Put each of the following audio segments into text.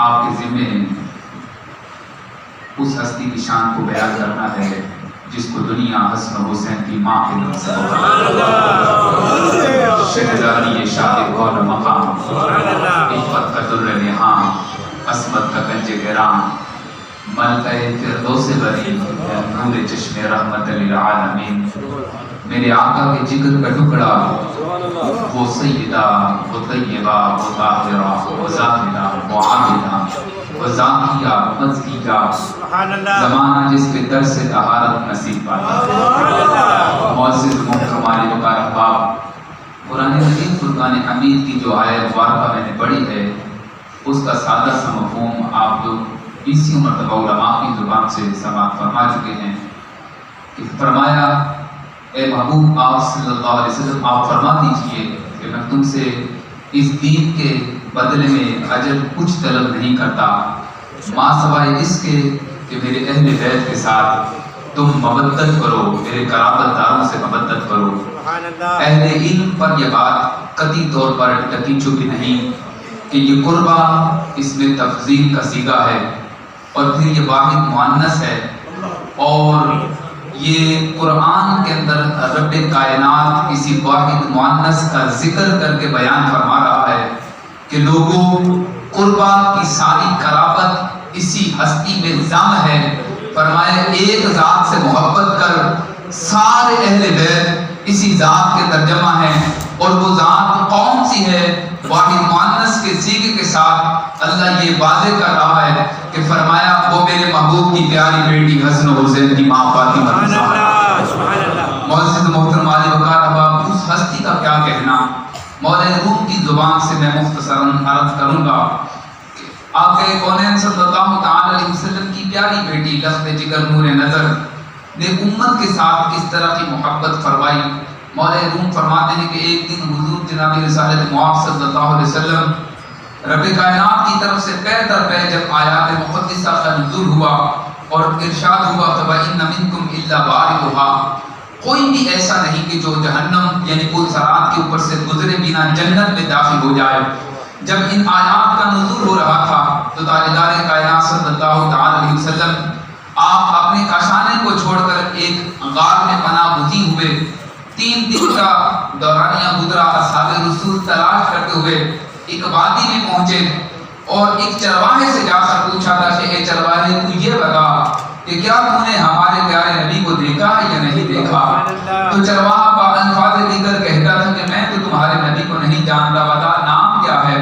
آپ کے ذمے اس ہستی کی شان کو بیان کرنا ہے جس کو دنیا حسن حسین کی ماں کے نام سے شہزادی شاہ کون مقام عفت کا در نہاں عصمت کا کنج گران ملکہ فردوس بری نور چشم رحمت للعالمین میرے آقا کے جگر کا ٹکڑا وہ سیدہ وہ طیبہ وہ طاہرہ وہ زاہدہ وہ عابدہ وہ زاکیہ مزکیہ زمانہ جس کے در سے طہارت نصیب پاتا ہے۔ معزز محترمان وقار احباب، قرآن مجید فرقان حمید کی جو آیت مبارکہ میں نے پڑھی ہے اس کا سادہ سا مفہوم آپ لوگ 20 مرتبہ علماء کی زبان سے سماعت فرما چکے ہیں کہ فرمایا اے محبوب آپ صلی اللہ علیہ وسلم آپ فرما دیجئے کہ میں تم سے اس دین کے بدلے میں اجر کچھ طلب نہیں کرتا ماں سوائے اس کے کہ میرے اہل بیت کے ساتھ تم مودت کرو، میرے قرابت داروں سے مودت کرو۔ اہل علم پر یہ بات قطعی طور پر ٹکی چکی نہیں کہ یہ قربہ اس میں تفضیل کا صیغہ ہے اور پھر یہ واحد مؤنث ہے، اور یہ قرآن کے اندر رب کائنات کسی واحد مؤنث کا ذکر کر کے بیان فرما رہا ہے کہ لوگوں قربہ کی ساری قرابت اسی ہستی میں ضم ہے۔ فرمایا ایک ذات سے محبت کر، سارے اہل بیت اسی ذات کے اندر جمع ہیں، اور وہ ذات کون سی ہے؟ واحد مؤنث کے صیغے کے ساتھ اللہ یہ واضح کر رہا ہے کہ فرمایا وہ میرے محبوب کی پیاری بیٹی حسن و حسین کی ماں فاطمہ معزز محترم علی وقار احباب، اس ہستی کا کیا کہنا؟ مولا روم کی زبان سے میں مختصراً عرض کروں گا کہ آقا کونین صلی اللہ تعالی علیہ وسلم کی پیاری بیٹی لخت جگر نور نظر نے امت کے ساتھ کس طرح کی محبت فرمائی۔ مولا روم فرماتے ہیں کہ ایک دن حضور جناب رسالت معاف صلی اللہ علیہ وسلم رب کائنات کی طرف سے پے در پے جب آیات مقدسہ کا نزول ہوا اور ارشاد ہوا فَإِنَّ مِنْكُمْ إِلَّا وَارِدُهَا، کوئی بھی ایسا نہیں کہ جو جہنم یعنی کوئی صراط کے اوپر سے گزرے بنا جنت میں داخل ہو جائے۔ جب ان آیات کا نزول ہو رہا تھا تو تاجدار کائنات صلی اللہ تعالی علیہ وسلم آپ اپنے کاشانے کو چھوڑ کر ایک غار میں پناہ گزین ہوئے۔ 3 دن کا دورانیہ گزرا، اصحاب رسول تلاش کرتے ہوئے ایک وادی میں پہنچے اور ایک چرواہے سے جا کر پوچھا تھا کہ اے چرواہے تو یہ بتا کہ کیا تو نے ہمارے پیارے نبی کو دیکھا یا نہیں دیکھا؟ تو چرواہا با الفاظ دیگر کہتا تھا کہ میں تو تمہارے نبی کو نہیں جانتا، بتا نام کیا ہے؟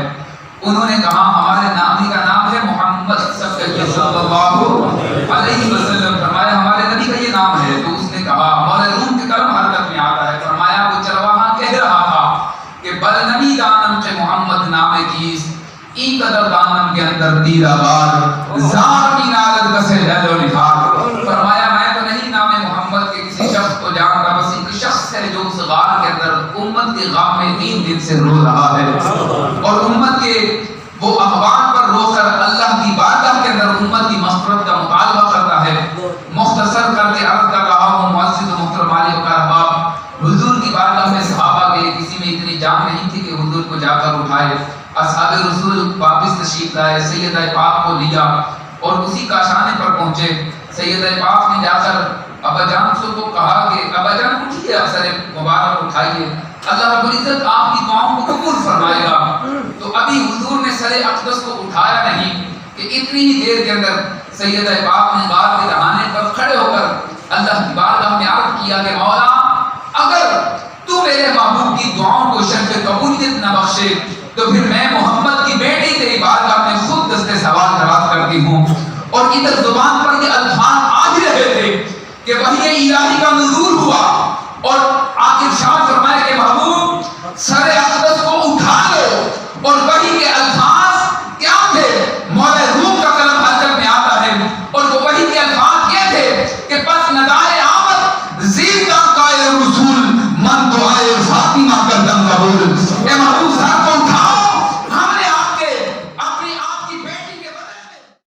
انہوں نے کہا ہمارے نبی کا نام ہے محمد صلی اللہ علیہ وسلم۔ فرمایا ہمارے نبی کا یہ نام ہے؟ تو اس نے کہا مولا روم کے کلم حرکت میں آتا ہے۔ فرمایا وہ چرواہا کہہ رہا تھا کہ بل نبی دانم کے محمد نام کیس ای قدر دانم کے اندر تیرا بار زار کی نالت کسے لہل و نکھار۔ فرمایا میں تو نہیں نام محمد کے کسی شخص کو جانتا، بس ایک شخص ہے جو اس غار کے اندر امت کے غم میں 3 دن سے رو رہا ہے اور امت کے وہ احوال پر رو کر اللہ کی بارگاہ کے اندر امت کی مغفرت کا مطالبہ کرتا ہے۔ مختصر کر کے عرض کر رہا ہوں معزز محترم علی وقار احباب، حضور کی بارگاہ میں صحابہ کے کسی میں اتنی جان نہیں تھی کہ حضور کو جا کر اٹھائے۔ اصحاب رسول واپس تشریف لائے، سیدہ پاک کو لیا اور اسی کاشانے پر پہنچے۔ سیدہ پاک نے جا کر ابا جان کو کہا کہ ابا جان اٹھیے، اثر مبارک اٹھائیے، اللہ رب العزت آپ کی دعاؤں کو قبول فرمائے گا۔ تو ابھی حضور نے سر اقدس کو اٹھایا نہیں کہ اتنی ہی دیر کے اندر سیدہ پاک نے غار کے دہانے پر کھڑے ہو کر اللہ کی بارگاہ میں عرض کیا کہ مولا اگر تو میرے محبوب کی دعاؤں کو شرف قبولیت نہ بخشے تو پھر میں محمد کی بیٹی تیری بارگاہ میں خود دستے سوال دراز کرتی ہوں۔ اور ادھر زبان پر یہ الفاظ آ ہی رہے تھے کہ وحی الہی کا نزول ہوا اور آخر شاہ فرمائے کہ محبوب سر